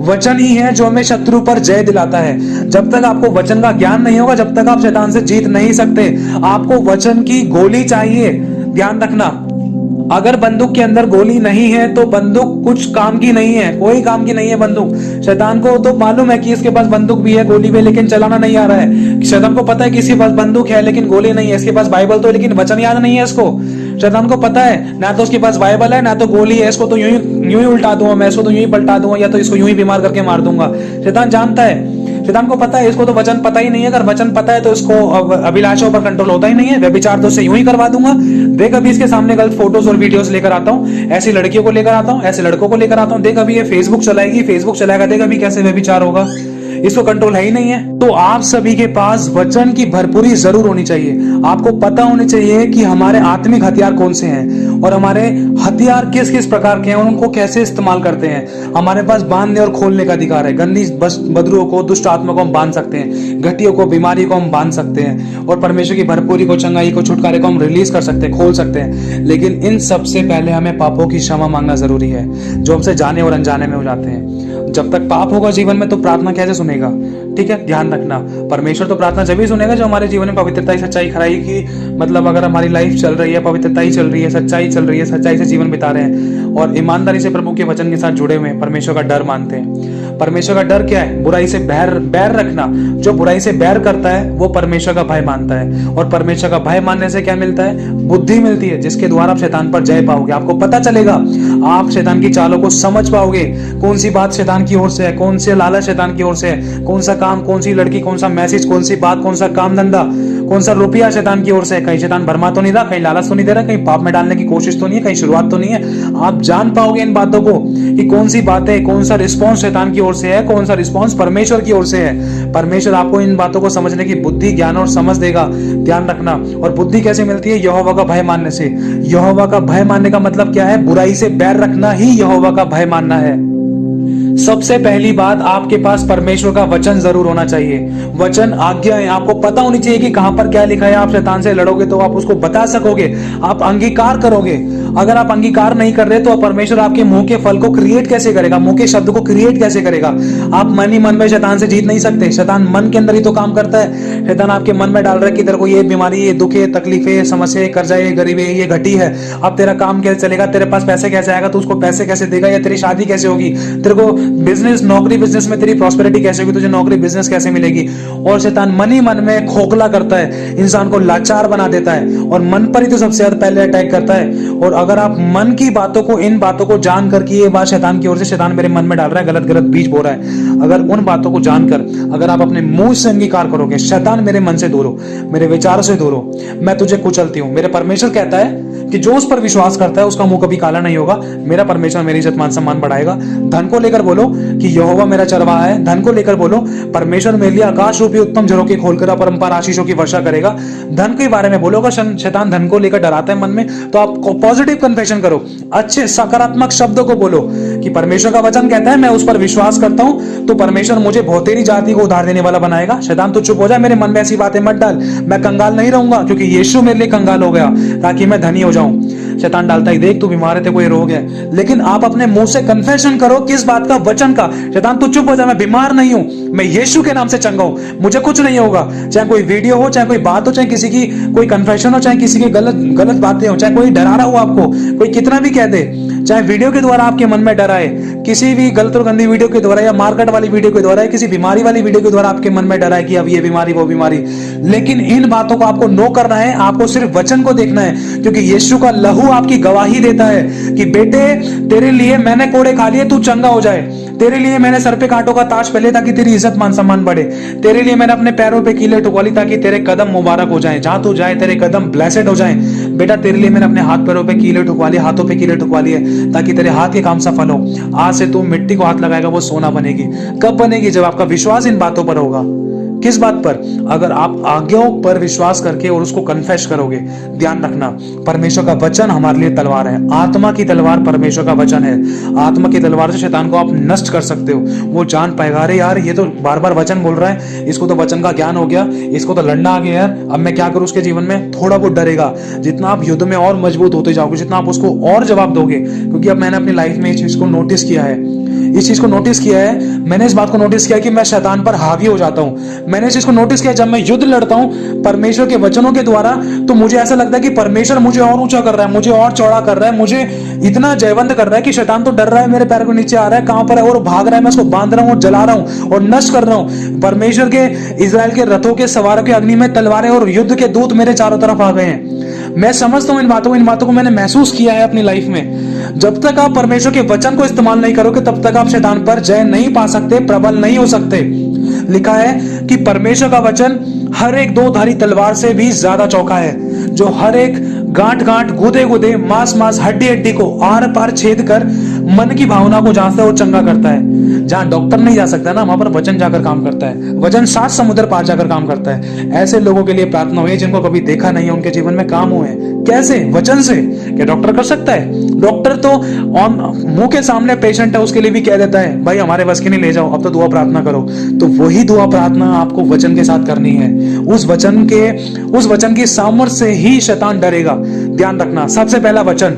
S1: वचन ही है जो हमें शत्रु पर जय दिलाता है। जब तक आपको वचन का ज्ञान नहीं होगा, जब तक आप शैतान से जीत नहीं सकते। आपको वचन की गोली चाहिए। ध्यान रखना, अगर बंदूक के अंदर गोली नहीं है तो बंदूक कुछ काम की नहीं है, कोई काम की नहीं है बंदूक। शैतान को तो मालूम है कि इसके पास बंदूक भी है, गोली भी है, लेकिन चलाना नहीं आ रहा है। शैतान को पता है कि इसके पास बंदूक है लेकिन गोली नहीं है, इसके पास बाइबल तो, लेकिन वचन याद नहीं है इसको। शैतान को पता है ना तो उसके पास बाइबल है ना तो गोली है, इसको तो यूं ही उल्टा दूंगा मैं, इसको तो यूं ही पलटा दूंगा, या तो इसको यूं ही बीमार करके मार दूंगा। शैतान जानता है, शैतान को पता है, इसको तो वचन पता ही नहीं है। अगर वचन पता है तो इसको अभिलाषाओं पर कंट्रोल होता ही नहीं है। व्यभिचार तो उससे यूं ही करवा दूंगा। देख अभी इसके सामने गलत फोटोज और वीडियोस लेकर आता हूं, ऐसी लड़कियों को लेकर आता हूं, ऐसे लड़कों को लेकर आता हूं। देख अभी ये फेसबुक चलाएगी, फेसबुक चलाएगा, देख अभी कैसे व्यभिचार होगा। इसको कंट्रोल है ही नहीं है। तो आप सभी के पास वचन की भरपूरी जरूर होनी चाहिए। आपको पता होनी चाहिए कि हमारे आत्मिक हथियार कौन से हैं और हमारे हथियार किस किस प्रकार के हैं और उनको कैसे इस्तेमाल करते हैं। हमारे पास बांधने और खोलने का अधिकार है। गंदी बदरुओं को, दुष्ट आत्मा को हम बांध सकते हैं, घटियों को, बीमारी को हम बांध सकते हैं और परमेश्वर की भरपूरी को, चंगाई को, छुटकारे को हम रिलीज कर सकते हैं, खोल सकते हैं। लेकिन इन सबसे पहले हमें पापों की क्षमा मांगना जरूरी है जो हमसे जाने और अनजाने में हो जाते हैं। जब तक पाप होगा जीवन में तो प्रार्थना कैसे सुनेगा? ठीक है, ध्यान रखना। परमेश्वर तो प्रार्थना जब ही सुनेगा जो हमारे जीवन में पवित्रता, सच्चाई, खराई की, मतलब अगर हमारी लाइफ चल रही है, पवित्रता ही चल रही है, सच्चाई चल रही है, सच्चाई से जीवन बिता रहे हैं और ईमानदारी से प्रभु के वचन के साथ जुड़े हुए हैं, परमेश्वर का डर मानते हैं। परमेश्वर का डर क्या है? बुराई से बैर रखना। जो बुराई से बैर करता है वो परमेश्वर का भय मानता है और परमेश्वर का भय मानने से क्या मिलता है? बुद्धि मिलती है, जिसके द्वारा आप शैतान पर जय पाओगे। आपको पता चलेगा, आप शैतान की चालों को समझ पाओगे, कौन सी बात शैतान की ओर से है, कौन से लालच शैतान की ओर से है, कौन सा काम, कौन सी लड़की, कौन सा मैसेज, कौन सी बात, कौन सा काम धंधा, कौन सा रुपया शैतान की ओर से है। कहीं शैतान भरमा तो नहीं रहा, कहीं लालच तो नहीं दे रहा, कहीं पाप में डालने की कोशिश तो नहीं है, कहीं शुरुआत तो नहीं है। आप जान पाओगे इन बातों को कि कौन सी बातें, कौन सा रिस्पॉन्स शैतान की ओर से है, कौन सा रिस्पॉन्स परमेश्वर की ओर से है। परमेश्वर आपको इन बातों को समझने की बुद्धि, ज्ञान और समझ देगा। ध्यान रखना। और बुद्धि कैसे मिलती है? यहोवा का भय मानने से। यहोवा का भय मानने का मतलब क्या है? बुराई से बैर रखना ही यहोवा का भय मानना है। सबसे पहली बात, आपके पास परमेश्वर का वचन जरूर होना चाहिए। वचन आज्ञा है, आपको पता होनी चाहिए कि कहां पर क्या लिखा है। आप शैतान से लड़ोगे तो आप उसको बता सकोगे, आप अंगीकार करोगे। अगर आप अंगीकार नहीं कर रहे तो परमेश्वर आपके मुंह के फल को क्रिएट कैसे करेगा, मुंह के शब्द को क्रिएट कैसे करेगा? आप मन ही मन में शैतान से जीत नहीं सकते। शैतान मन के अंदर ही तो काम करता है। शैतान आपके मन में डाल रहा है कि तेरे को ये बीमारी, ये दुख है, तकलीफ है, समस्या है, कर्जा है, गरीबी है, ये घटी है। अब तेरा काम कैसे चलेगा, तेरे पास पैसे कैसे आएगा, तो उसको पैसे कैसे देगा, या तेरी शादी कैसे होगी, तेरे को बिजनेस, नौकरी बिजनेस में तेरी प्रॉस्पेरिटी कैसे होगी, तुझे नौकरी बिजनेस कैसे मिलेगी। और शैतान मन ही मन में खोखला करता है, इंसान को लाचार बना देता है और मन पर ही तो सबसे ज्यादा पहले अटैक करता है। और अगर आप मन की बातों को, इन बातों को जानकर कि ये बात शैतान की ओर से, शैतान मेरे मन में डाल रहा है, गलत गलत बीज बो रहा है, अगर उन बातों को जानकर अगर आप अपने मुंह से अंगीकार करोगे, शैतान मेरे मन से दूर हो, मेरे विचारों से दूर हो, मैं तुझे कुचलती हूं। मेरे परमेश्वर कहता है कि जो उस पर विश्वास करता है उसका मुंह कभी काला नहीं होगा। मेरा परमेश्वर मेरी इज्जत मान सम्मान बढ़ाएगा। धन को लेकर बोलो कि यहोवा मेरा चरवाहा है। धन को लेकर बोलो, परमेश्वर मेरे लिए आकाश रूपी उत्तम झरोखे खोलकर अपरंपार आशीषों की वर्षा करेगा। धन के बारे में बोलो, अगर शैतान धन को लेकर डराता है मन में, तो आप पॉजिटिव कन्फेशन करो, अच्छे सकारात्मक शब्दों को बोलो कि परमेश्वर का वचन कहता है मैं उस पर विश्वास करता हूं तो परमेश्वर मुझे बहुतेरी जाति को उधार देने वाला बनाएगा। शैतान तू चुप हो जा, मेरे मन में ऐसी बातें मत डाल। मैं कंगाल नहीं रहूंगा क्योंकि यीशु मेरे लिए कंगाल हो गया ताकि मैं धनी हो जाऊं। शैतान डालता ही, देख तू बीमार है, तेरे को ये रोग है, लेकिन आप अपने मुंह से कन्फेशन करो किस बात का? वचन का। शैतान तू चुप हो जा, मैं बीमार नहीं हूं, मैं यीशु के नाम से चंगा हूं, मुझे कुछ नहीं होगा। चाहे कोई वीडियो हो, चाहे कोई बात हो, चाहे किसी की कोई कन्फेशन हो, चाहे किसी की गलत बातें हो, चाहे कोई डरा रहा हो आपको, कोई कितना भी कह दे, चाहे वीडियो के द्वारा आपके मन में डर आए, किसी भी गलत और गंदी वीडियो के द्वारा या मार्केट वाली वीडियो के द्वारा, किसी बीमारी वाली वीडियो के द्वारा आपके मन में डर आए कि अब ये बीमारी वो बीमारी, लेकिन इन बातों को आपको नो करना है। आपको सिर्फ वचन को देखना है क्योंकि यीशु का लहू आपकी गवाही देता है कि बेटे तेरे लिए मैंने कोड़े खा लिए, तू चंगा हो जाए। तेरे लिए मैंने सर पे कांटों का ताज पहले ताकि तेरी इज्जत मान सम्मान बढ़े। तेरे लिए मैंने अपने पैरों पे कीले ठुकवा ली ताकि तेरे कदम मुबारक हो जाएं, जहां तू जाए तेरे कदम ब्लेसेड हो जाएं। बेटा तेरे लिए मैंने अपने हाथ पैरों पे कीले ठुकवा लिए, हाथों पे कीले ठुकवा लिए ताकि तेरे हाथ के काम सफल हो। आज से तू मिट्टी को हाथ लगाएगा वो सोना बनेगी। कब बनेगी? जब आपका विश्वास इन बातों पर होगा। किस बात पर? अगर आप आज्ञाओं पर विश्वास करके और उसको कन्फेस करोगे। ध्यान रखना, परमेश्वर का वचन हमारे लिए तलवार है। आत्मा की तलवार परमेश्वर का वचन है। आत्मा की तलवार से शैतान को आप नष्ट कर सकते हो। वो जान पाएगा, अरे यार ये तो बार बार वचन बोल रहा है, इसको तो वचन का ज्ञान हो गया, इसको तो लड़ना आ गया यार, अब मैं क्या करूं उसके जीवन में। थोड़ा वो डरेगा। जितना आप युद्ध में और मजबूत होते जाओगे, जितना आप उसको और जवाब दोगे, क्योंकि अब मैंने अपनी लाइफ में इस चीज को नोटिस किया है, मैंने इस बात को नोटिस किया कि मैं शैतान पर हावी हो जाता हूं। मैंने इस चीज को नोटिस किया, जब मैं युद्ध लड़ता हूं परमेश्वर के वचनों के द्वारा, तो मुझे ऐसा लगता है कि परमेश्वर मुझे और ऊंचा कर रहा है, मुझे और चौड़ा कर रहा है, मुझे इतना जयवंत कर रहा है कि शैतान तो डर रहा है, मेरे पैर को नीचे आ रहा है, कहां पर है और भाग रहा है। मैं उसको बांध रहा हूं और जला रहा हूं और नष्ट कर रहा हूं। परमेश्वर के, इजराइल के रथों के सवारों के अग्नि में तलवारें और युद्ध के दूत मेरे चारों तरफ आ गए हैं। मैं समझता हूं इन बातों को मैंने महसूस किया है अपनी लाइफ में। जब तक आप परमेश्वर के वचन को इस्तेमाल नहीं करोगे तब तक आप शैतान पर जय नहीं पा सकते, प्रबल नहीं हो सकते। लिखा है कि परमेश्वर का वचन हर एक दो धारी तलवार से भी ज्यादा चौका है, जो हर एक गांठ गांठ, गुदे गुदे, मांस मांस, हड्डी हड्डी को आर पार छेद कर मन की भावना को जांचता है और चंगा करता है। जहां डॉक्टर नहीं जा सकता ना, वहां पर वचन जाकर काम करता है। वचन 7 समुद्र पार जाकर काम करता है। ऐसे लोगों के लिए प्रार्थना हुई जिनको कभी देखा नहीं है, उनके जीवन में काम हुए। कैसे? वचन से। क्या डॉक्टर कर सकता है? डॉक्टर तो मुंह के सामने पेशेंट है, उसके लिए भी कह देता है भाई हमारे बस की नहीं, ले जाओ, अब तो दुआ प्रार्थना करो। तो वही दुआ प्रार्थना आपको वचन के साथ करनी है। उस वचन की सामर्थ्य से ही शैतान डरेगा। ध्यान रखना, सबसे पहला वचन।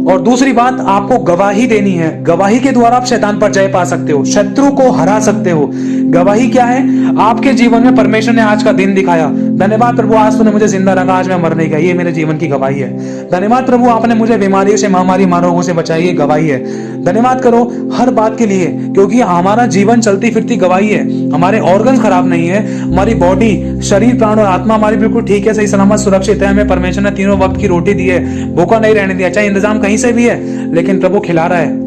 S1: और दूसरी बात, आपको गवाही देनी है। गवाही के द्वारा आप शैतान पर जय पा सकते हो, शत्रु को हरा सकते हो। गवाही क्या है? आपके जीवन में परमेश्वर ने आज का दिन दिखाया। धन्यवाद प्रभु, आज तूने मुझे जिंदा रखा, आज मैं मर नहीं गया। ये मेरे जीवन की गवाही है। धन्यवाद प्रभु, आपने मुझे बीमारियों से, महामारी, रोगों से बचाई। ये गवाही है। धन्यवाद करो हर बात के लिए, क्योंकि हमारा जीवन चलती फिरती गवाही है। हमारे ऑर्गन खराब नहीं है, हमारी बॉडी, शरीर, प्राण और आत्मा हमारी बिल्कुल ठीक है, सही सलामत, सुरक्षित है। हमें परमेश्वर ने तीनों वक्त की रोटी दी है, भूखा नहीं रहने दिया। चाहे इंतजाम कहीं से भी है, लेकिन प्रभु खिला रहा है।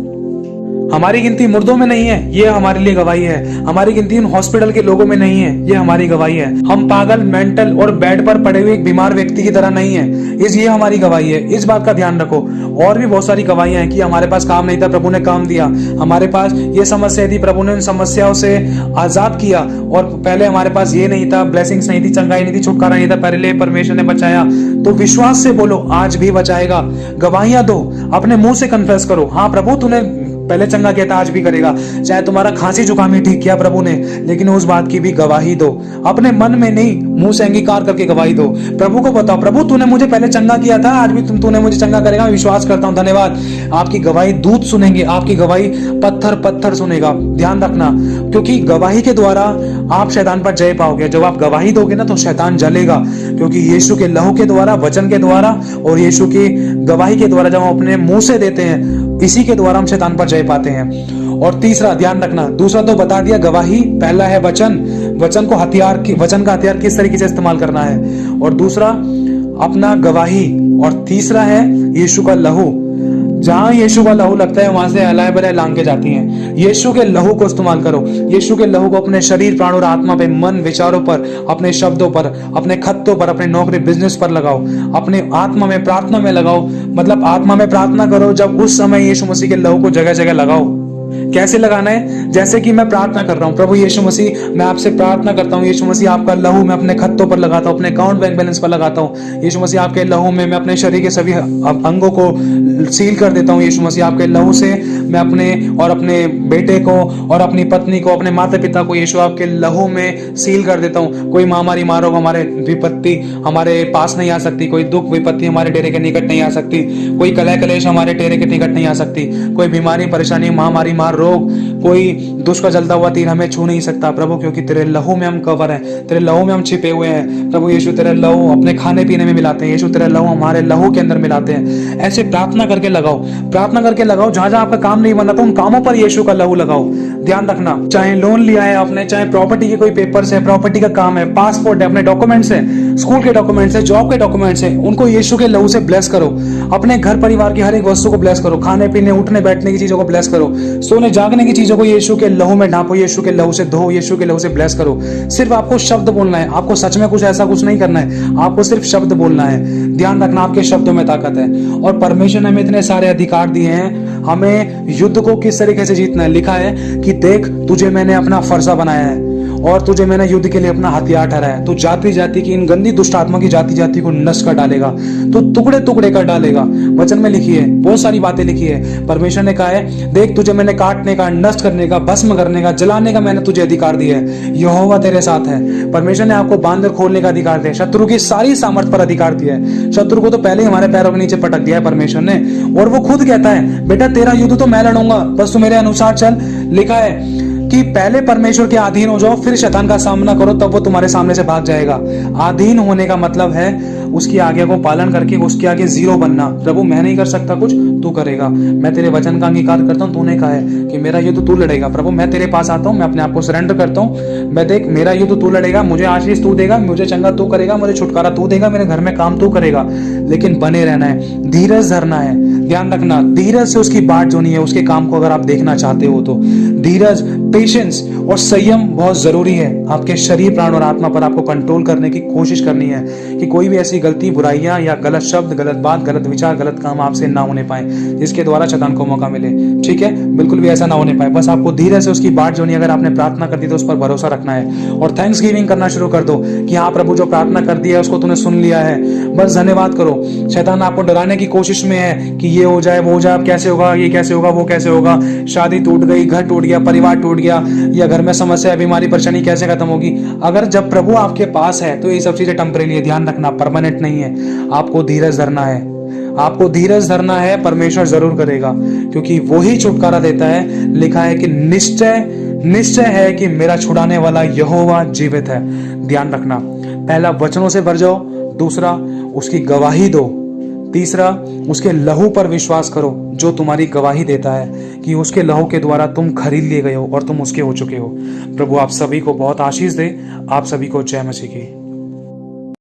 S1: हमारी गिनती मुर्दों में नहीं है, ये हमारे लिए गवाही है। हमारी गिनती उन हॉस्पिटल के लोगों में नहीं है, ये हमारी गवाही है। हम पागल, मेंटल और बेड पर पड़े हुए एक बीमार व्यक्ति की तरह नहीं है, ये हमारी गवाही है। इस बात का ध्यान रखो। और भी बहुत सारी गवाहियां हैं कि हमारे पास काम नहीं था, प्रभु ने काम दिया। हमारे पास ये समस्या थी, प्रभु ने उन समस्याओं से आजाद किया। और पहले हमारे पास ये नहीं था, ब्लेसिंग्स नहीं थी, चंगाई नहीं थी, छुटकारा नहीं था, पहले परमेश्वर ने बचाया। तो विश्वास से बोलो, आज भी बचाएगा। गवाहियां दो, अपने मुंह से कन्फेस करो, हाँ प्रभु तूने पहले चंगा किया था, आज भी करेगा। चाहे तुम्हारा खांसी जुकाम ही ठीक किया प्रभु ने, लेकिन उस बात की भी गवाही दो। अपने मन में नहीं, मुंह से अंगीकार करके गवाही दो। प्रभु को बताओ, प्रभु तूने मुझे पहले चंगा किया था, आज भी तूने मुझे चंगा करेगा, मैं विश्वास करता हूं, धन्यवाद। आपकी गवाही दूत सुनेंगे, आपकी गवाही पत्थर सुनेगा। ध्यान रखना, क्योंकि गवाही के द्वारा आप शैतान पर जय पाओगे। जब आप गवाही दोगे ना, तो शैतान जलेगा, क्योंकि यीशु के लहू के द्वारा, वचन के द्वारा और यीशु की गवाही के द्वारा जब हम अपने मुंह से देते हैं, इसी के द्वारा हम शैतान पर जय पाते हैं। और तीसरा, ध्यान रखना, दूसरा तो बता दिया गवाही, पहला है वचन। वचन का हथियार किस तरीके से इस्तेमाल करना है। और दूसरा अपना गवाही। और तीसरा है यीशु का लहू। जहां यीशु का लहू लगता है, वहां से अलाय बलाय लांघे जाती हैं। यीशु के लहू को इस्तेमाल करो। यीशु के लहू को अपने शरीर, प्राण और आत्मा पे, मन, विचारों पर, अपने शब्दों पर, अपने खत्तों पर, अपने नौकरी, बिजनेस पर लगाओ। अपने आत्मा में, प्रार्थना में लगाओ। मतलब आत्मा में प्रार्थना करो, जब उस समय यीशु मसीह के लहू को जगह जगह लगाओ। कैसे लगाना है? जैसे कि मैं प्रार्थना कर रहा हूं, प्रभु यीशु मसीह, मैं आपसे प्रार्थना करता हूं, यीशु मसीह आपका लहू मैं अपने खत्तों पर लगाता हूं, अपने अकाउंट बैंक बैलेंस पर लगाता हूं। यीशु मसीह आपके लहू में मैं अपने शरीर के सभी अंगों को सील कर देता हूं। यीशु मसीह आपके लहू से मैं अपने बेटे को और अपनी पत्नी को, अपने माता पिता को यीशु आपके लहू में सील कर देता हूं। कोई महामारी, रोग, हमारे विपत्ति हमारे पास नहीं आ सकती। कोई दुख विपत्ति हमारे डेरे के निकट नहीं आ सकती। कोई कलह कलेश हमारे डेरे के निकट नहीं आ सकती। कोई बीमारी, परेशानी, महामारी, रोग, कोई दुष्ट का जलता हुआ तीर हमें छू नहीं सकता प्रभु, क्योंकि तेरे लहू में हम कवर हैं, तेरे लहू में हम छिपे हुए हैं। प्रभु यीशु तेरे लहू अपने खाने पीने में मिलाते हैं। यीशु तेरे लहू हमारे लहू के अंदर मिलाते हैं। ऐसे प्रार्थना करके लगाओ, प्रार्थना करके लगाओ। जहां जहां आपका काम नहीं बन रहा था, उन कामों पर यीशु का लहू लगाओ। ध्यान रखना, चाहे लोन लिया है आपने, चाहे प्रॉपर्टी के कोई पेपर्स है, प्रॉपर्टी का काम है, पासपोर्ट है, अपने डॉक्यूमेंट्स है, स्कूल के डॉक्यूमेंट्स है, जॉब के डॉक्यूमेंट्स है, उनको यीशु के लहू से ब्लेस करो। अपने घर परिवार की हर एक वस्तु को ब्लेस करो। खाने पीने, उठने बैठने की चीजों को ब्लेस करो। सोने जागने की चीजों को यीशु के लहू में ढांपो, यीशु के लहू से धो, यीशु के लहू से ब्लेस करो। सिर्फ आपको शब्द बोलना है। आपको सच में कुछ ऐसा कुछ नहीं करना है, आपको सिर्फ शब्द बोलना है। ध्यान रखना, आपके शब्दों में ताकत है। और परमेश्वर ने हमें इतने सारे अधिकार दिए हैं, हमें युद्ध को किस तरीके से जीतना है। लिखा है कि देख, तुझे मैंने अपना फरसा बनाया है और तुझे मैंने युद्ध के लिए अपना हथियार ठहराया। तू जाति जाति की, इन गंदी दुष्ट आत्मा की जाति जाति को नष्ट कर डालेगा, तो टुकड़े टुकड़े कर डालेगा। वचन में लिखी है, बहुत सारी बातें लिखी है। परमेश्वर ने कहा है, देख तुझे मैंने काटने का, नष्ट करने का, भस्म करने का, जलाने का मैंने तुझे अधिकार दिया है। यहोवा तेरे साथ है। परमेश्वर ने आपको बांध खोलने का अधिकार दिया, शत्रु की सारी सामर्थ पर अधिकार दिया है। शत्रु को तो पहले ही हमारे पैरों के नीचे पटक दिया है परमेश्वर ने, और वो खुद कहता है, बेटा तेरा युद्ध तो मैं लड़ूंगा, बस तू मेरे अनुसार चल। लिखा है कि पहले परमेश्वर के अधीन हो जाओ, फिर शैतान का सामना करो, तब वो तुम्हारे सामने से भाग जाएगा। अधीन होने का मतलब है उसकी आज्ञा को पालन करके उसके आगे जीरो बनना। प्रभु मैं नहीं कर सकता कुछ, तू करेगा। मैं तेरे वचन का अंगीकार करता हूँ, तूने कहा है कि मेरा युद्ध तू लड़ेगा। प्रभु मैं तेरे पास आता हूँ, मैं अपने आप को सरेंडर करता हूँ। मैं देख, मेरा युद्ध तू लड़ेगा, मुझे आशीष तू देगा, मुझे चंगा तू करेगा, मुझे छुटकारा तू देगा, मेरे घर में काम तू करेगा। लेकिन बने रहना है, धीरज धरना है। ध्यान रखना, धीरज से उसकी बाट जोनी है। उसके काम को अगर आप देखना चाहते हो तो धीरज, पेशेंस और संयम बहुत जरूरी है। आपके शरीर, प्राण और आत्मा पर आपको कंट्रोल करने की कोशिश करनी है कि कोई भी ऐसी गलती, बुराइयां या गलत शब्द, गलत बात, गलत विचार, गलत काम आपसे ना होने पाए जिसके द्वारा शैतान को मौका मिले। ठीक है, बिल्कुल भी ऐसा ना होने पाए। बस आपको धीरे से उसकी बात जो नहीं, अगर आपने प्रार्थना कर दी तो उस पर भरोसा रखना है और थैंक्स गिविंग करना शुरू कर दो कि हाँ प्रभु, जो प्रार्थना कर दी है उसको तूने सुन लिया है, बस धन्यवाद करो। शैतान आपको डराने की कोशिश में है कि ये हो जाए, वो हो जाए, अब कैसे होगा, ये कैसे होगा, वो कैसे होगा, शादी टूट गई, घर टूट गया, परिवार टूट गया, या घर में समस्या, बीमारी, परेशानी कैसे खत्म होगी। अगर जब प्रभु आपके पास है तो ये सब चीजें टेम्परेरी है, ध्यान रखना, परमानेंट नहीं है। आपको धीरज धरना है, आपको धीरज धरना है। परमेश्वर जरूर करेगा क्योंकि वो ही छुटकारा देता है। लिखा है कि निश्चय है कि मेरा छुड़ाने वाला यहोवा जीवित है। ध्यान रखना, पहला वचनों से भर जाओ, दूसरा उसकी गवाही दो, तीसरा उसके लहू पर विश्वास करो जो तुम्हारी गवाही देता है कि उसके लहू के द्वारा तुम खरीद लिए गए हो और तुम उसके हो चुके हो। प्रभु आप सभी को बहुत आशीष दे। आप सभी को जय मसीह की।